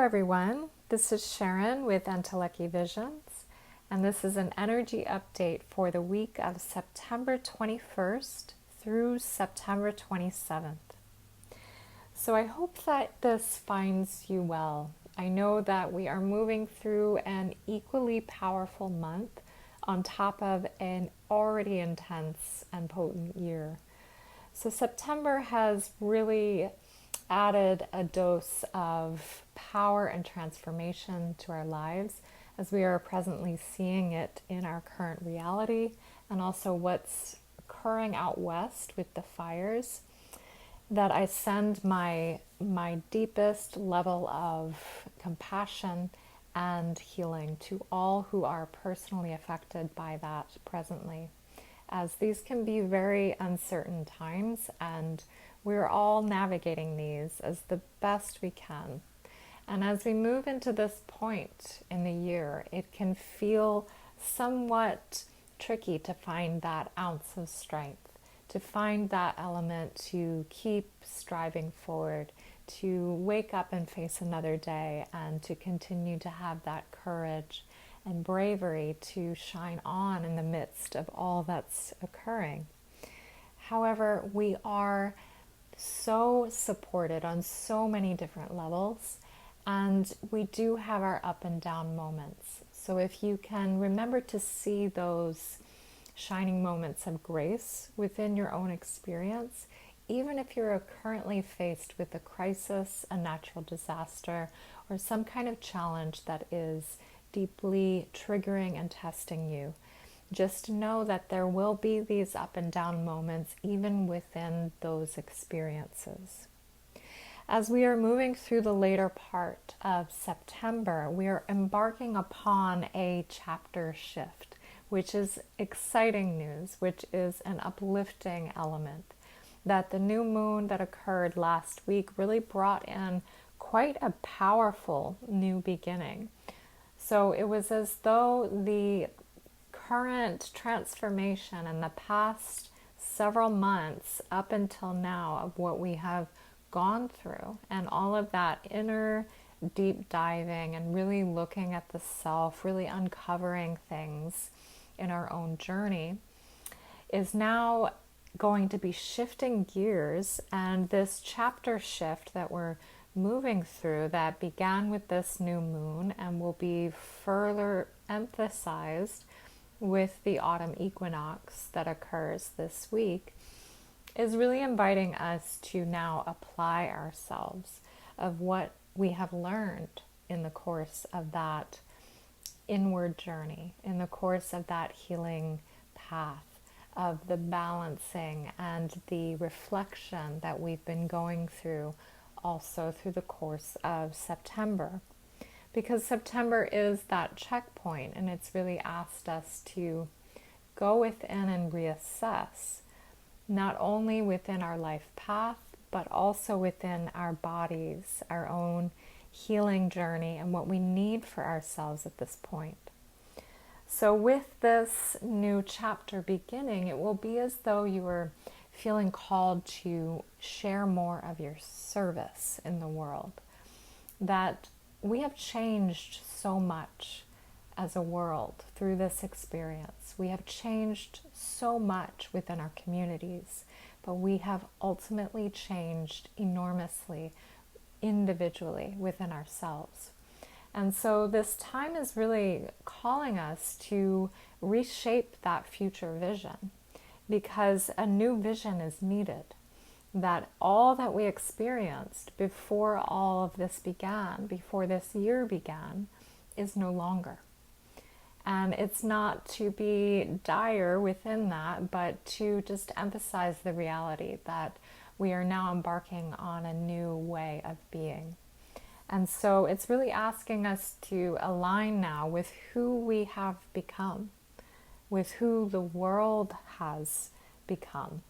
everyone. This is Sharon with Entelechy Visions, and this is an energy update for the week of September 21st through September 27th. So I hope that this finds you well. I know that we are moving through an equally powerful month on top of an already intense and potent year. So September has really added a dose of power and transformation to our lives as we are presently seeing it in our current reality and also what's occurring out west with the fires, that I send my deepest level of compassion and healing to all who are personally affected by that presently, as these can be very uncertain times and we're all navigating these as the best we can. And as we move into this point in the year, it can feel somewhat tricky to find that ounce of strength, to find that element to keep striving forward, to wake up and face another day, and to continue to have that courage and bravery to shine on in the midst of all that's occurring. However, we are so supported on so many different levels, and we do have our up and down moments. So if you can remember to see those shining moments of grace within your own experience, even if you're currently faced with a crisis, a natural disaster, or some kind of challenge that is deeply triggering and testing you, just know that there will be these up and down moments even within those experiences. As we are moving through the later part of September, we are embarking upon a chapter shift, which is exciting news, which is an uplifting element. That the new moon that occurred last week really brought in quite a powerful new beginning. So it was as though the current transformation in the past several months up until now of what we have gone through and all of that inner deep diving and really looking at the self, really uncovering things in our own journey, is now going to be shifting gears. And this chapter shift that we're moving through, that began with this new moon and will be further emphasized with the autumn equinox that occurs this week, is really inviting us to now apply ourselves of what we have learned in the course of that inward journey, in the course of that healing path, of the balancing and the reflection that we've been going through also through the course of September. Because September is that checkpoint, and it's really asked us to go within and reassess, not only within our life path, but also within our bodies, our own healing journey, and what we need for ourselves at this point. So with this new chapter beginning, it will be as though you are feeling called to share more of your service in the world. That we have changed so much as a world through this experience. We have changed so much within our communities, but we have ultimately changed enormously individually within ourselves. And so this time is really calling us to reshape that future vision, because a new vision is needed. That all that we experienced before all of this began, before this year began, is no longer. And it's not to be dire within that, but to just emphasize the reality that we are now embarking on a new way of being. And so it's really asking us to align now with who we have become, with who the world has become,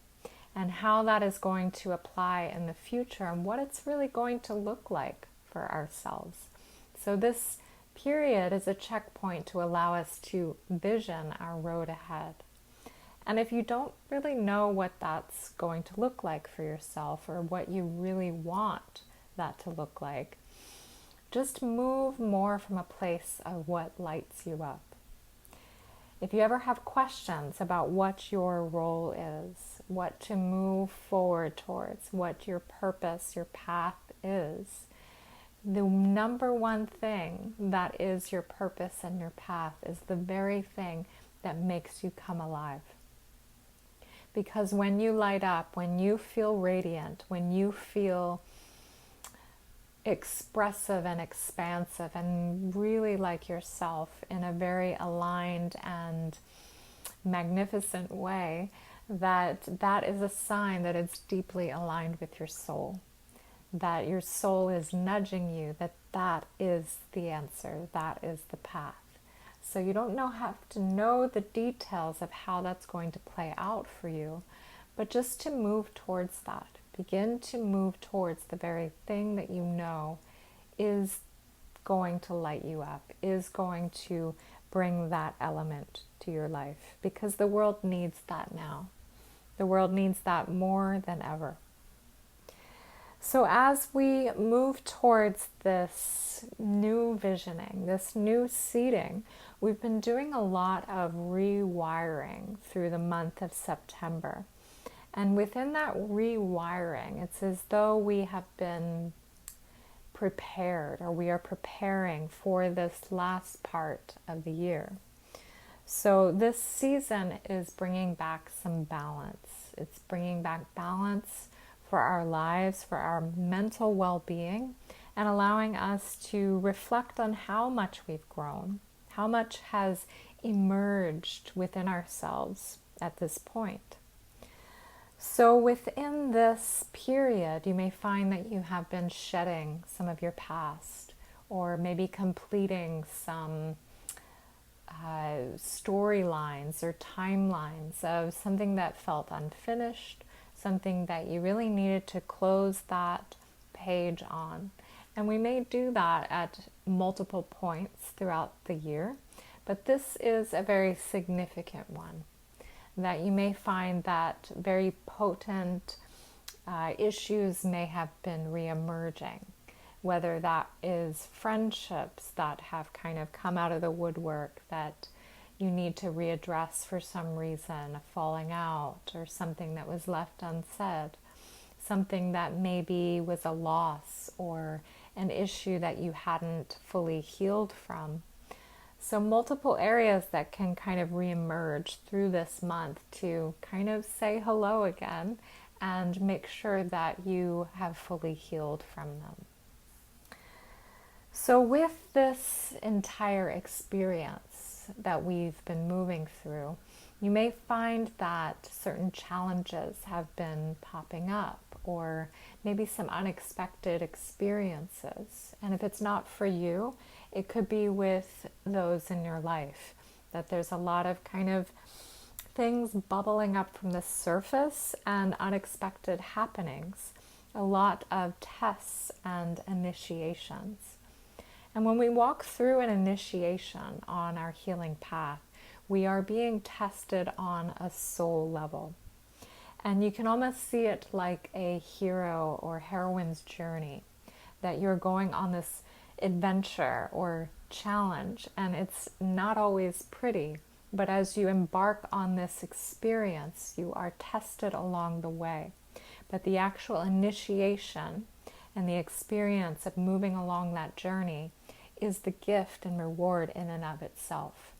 and how that is going to apply in the future and what it's really going to look like for ourselves. So this period is a checkpoint to allow us to vision our road ahead. And if you don't really know what that's going to look like for yourself, or what you really want that to look like, Just move more from a place of what lights you up. If you ever have questions about what your role is, what to move forward towards, what your purpose, your path is, the number one thing that is your purpose and your path is the very thing that makes you come alive. Because when you light up, when you feel radiant, when you feel expressive and expansive and really like yourself in a very aligned and magnificent way, that is a sign that it's deeply aligned with your soul, that your soul is nudging you, that is the answer, that is the path. So you don't have to know the details of how that's going to play out for you, but just to move towards that. Begin to move towards the very thing that you know is going to light you up, is going to bring that element to your life, because the world needs that now. The world needs that more than ever. So as we move towards this new visioning, this new seeding, we've been doing a lot of rewiring through the month of September. And within that rewiring, it's as though we have been prepared, or we are preparing for this last part of the year. So this season is bringing back some balance. It's bringing back balance for our lives, for our mental well-being, and allowing us to reflect on how much we've grown, how much has emerged within ourselves at this point. So within this period, you may find that you have been shedding some of your past, or maybe completing some storylines or timelines of something that felt unfinished, something that you really needed to close that page on. And we may do that at multiple points throughout the year, but this is a very significant one, that you may find that very potent issues may have been reemerging, whether that is friendships that have kind of come out of the woodwork that you need to readdress for some reason, a falling out or something that was left unsaid, something that maybe was a loss or an issue that you hadn't fully healed from. So multiple areas that can kind of reemerge through this month to kind of say hello again and make sure that you have fully healed from them. So with this entire experience that we've been moving through, you may find that certain challenges have been popping up, or maybe some unexpected experiences. And if it's not for you, it could be with those in your life, that there's a lot of kind of things bubbling up from the surface and unexpected happenings, a lot of tests and initiations. And when we walk through an initiation on our healing path, we are being tested on a soul level. And you can almost see it like a hero or heroine's journey, that you're going on this adventure or challenge, and it's not always pretty, but as you embark on this experience, you are tested along the way. But the actual initiation and the experience of moving along that journey is the gift and reward in and of itself,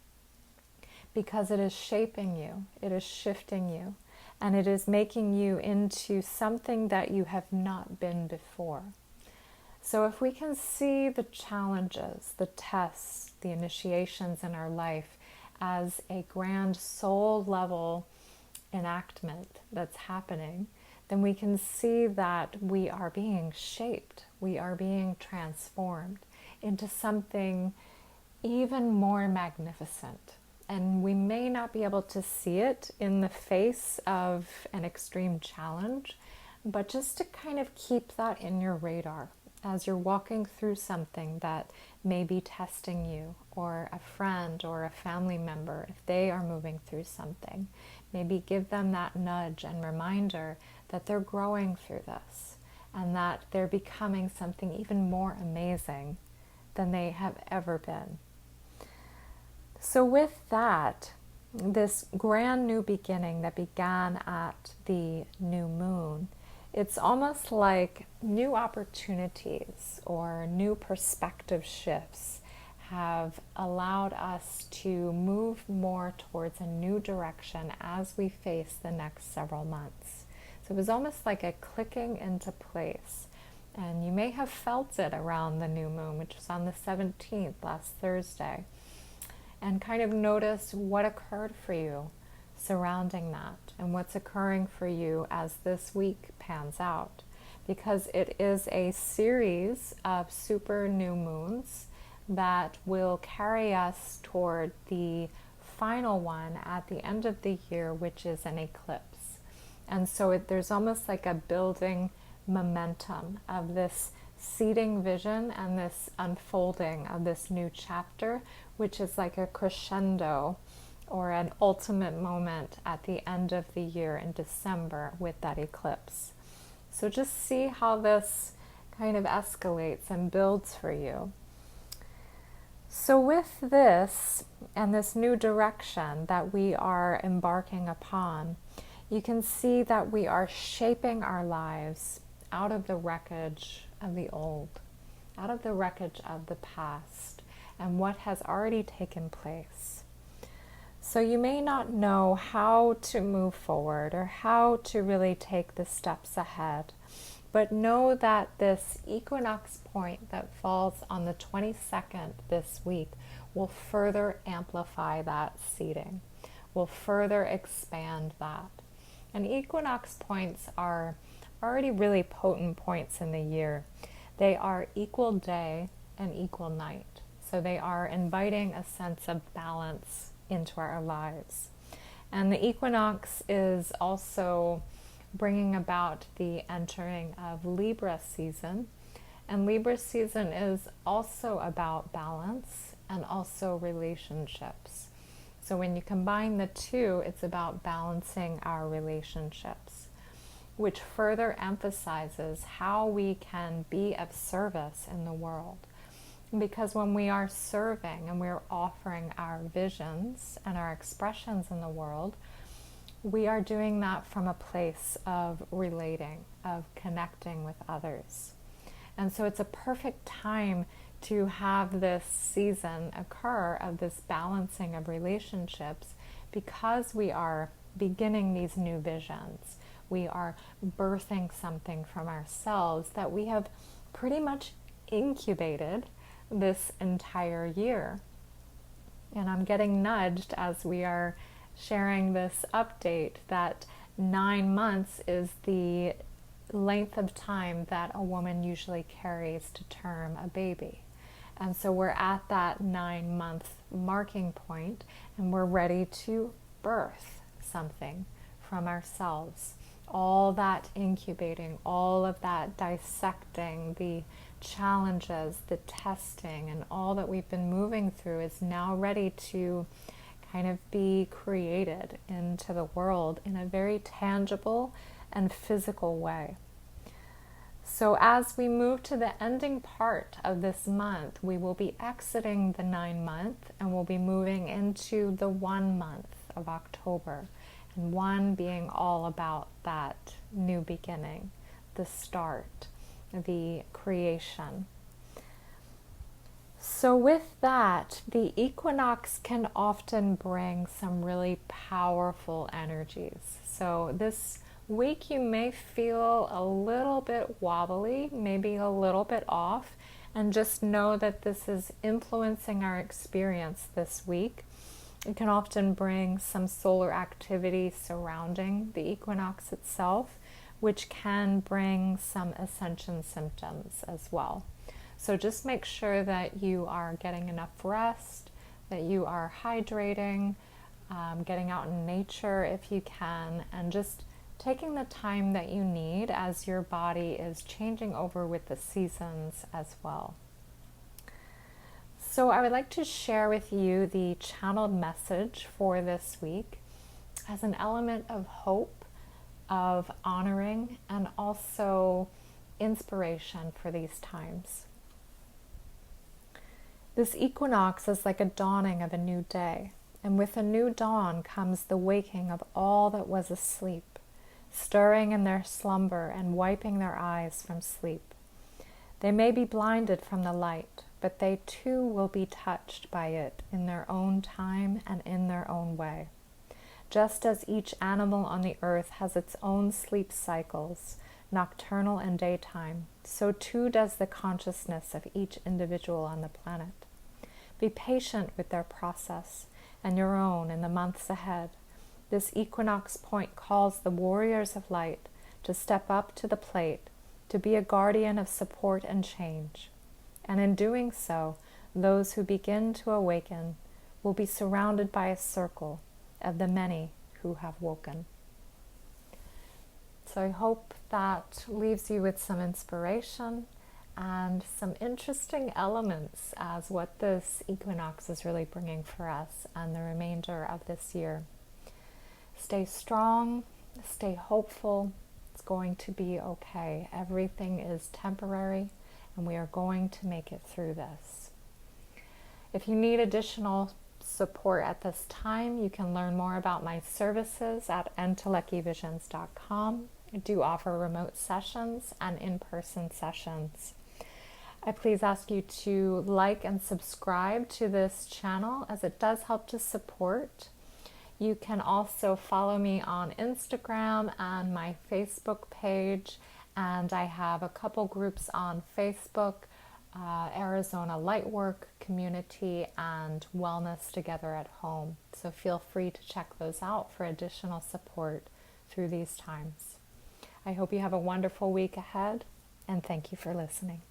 because it is shaping you, it is shifting you, and it is making you into something that you have not been before. So if we can see the challenges, the tests, the initiations in our life as a grand soul level enactment that's happening, then we can see that we are being shaped, we are being transformed into something even more magnificent. And we may not be able to see it in the face of an extreme challenge, but just to kind of keep that in your radar as you're walking through something that may be testing you, or a friend or a family member, if they are moving through something, maybe give them that nudge and reminder that they're growing through this and that they're becoming something even more amazing than they have ever been. So with that, this grand new beginning that began at the new moon, it's almost like new opportunities or new perspective shifts have allowed us to move more towards a new direction as we face the next several months. So it was almost like a clicking into place. And you may have felt it around the new moon, which was on the 17th, last Thursday, and kind of notice what occurred for you surrounding that and what's occurring for you as this week pans out. Because it is a series of super new moons that will carry us toward the final one at the end of the year, which is an eclipse. And so there's almost like a building momentum of this seeding vision and this unfolding of this new chapter, which is like a crescendo or an ultimate moment at the end of the year in December with that eclipse. So just see how this kind of escalates and builds for you. So with this and this new direction that we are embarking upon, you can see that we are shaping our lives out of the wreckage of the old, out of the wreckage of the past, and what has already taken place. So you may not know how to move forward or how to really take the steps ahead, but know that this equinox point that falls on the 22nd this week will further amplify that seeding, will further expand that. And equinox points are already really potent points in the year. They are equal day and equal night. So they are inviting a sense of balance into our lives. And the equinox is also bringing about the entering of Libra season. And Libra season is also about balance and also relationships. So when you combine the two, it's about balancing our relationships, which further emphasizes how we can be of service in the world. Because when we are serving and we're offering our visions and our expressions in the world, we are doing that from a place of relating, of connecting with others. And so it's a perfect time to have this season occur of this balancing of relationships, because we are beginning these new visions. We are birthing something from ourselves that we have pretty much incubated this entire year. And I'm getting nudged as we are sharing this update that 9 months is the length of time that a woman usually carries to term a baby. And so we're at that 9-month marking point, and we're ready to birth something from ourselves. All that incubating, all of that dissecting, the challenges, the testing, and all that we've been moving through is now ready to kind of be created into the world in a very tangible and physical way. So as we move to the ending part of this month, we will be exiting the 9-month and we'll be moving into the 1 month of October. And 1 being all about that new beginning, the start, the creation. So with that, the equinox can often bring some really powerful energies. So this week you may feel a little bit wobbly, maybe a little bit off, and just know that this is influencing our experience this week. It can often bring some solar activity surrounding the equinox itself, which can bring some ascension symptoms as well. So just make sure that you are getting enough rest, that you are hydrating, getting out in nature if you can, and just taking the time that you need as your body is changing over with the seasons as well. So I would like to share with you the channeled message for this week as an element of hope, of honoring, and also inspiration for these times. This equinox is like a dawning of a new day, and with a new dawn comes the waking of all that was asleep, stirring in their slumber and wiping their eyes from sleep. They may be blinded from the light, but they too will be touched by it in their own time and in their own way. Just as each animal on the earth has its own sleep cycles, nocturnal and daytime, so too does the consciousness of each individual on the planet. Be patient with their process and your own in the months ahead. This equinox point calls the warriors of light to step up to the plate, to be a guardian of support and change. And in doing so, those who begin to awaken will be surrounded by a circle of the many who have woken. So I hope that leaves you with some inspiration and some interesting elements as what this equinox is really bringing for us and the remainder of this year. Stay strong, stay hopeful. It's going to be okay. Everything is temporary, and we are going to make it through this. If you need additional support at this time, you can learn more about my services at enteleckyvisions.com. I do offer remote sessions and in-person sessions. I please ask you to like and subscribe to this channel, as it does help to support. You can also follow me on Instagram and my Facebook page, and I have a couple groups on Facebook, Arizona Lightwork Community and Wellness Together at Home. So feel free to check those out for additional support through these times. I hope you have a wonderful week ahead, and thank you for listening.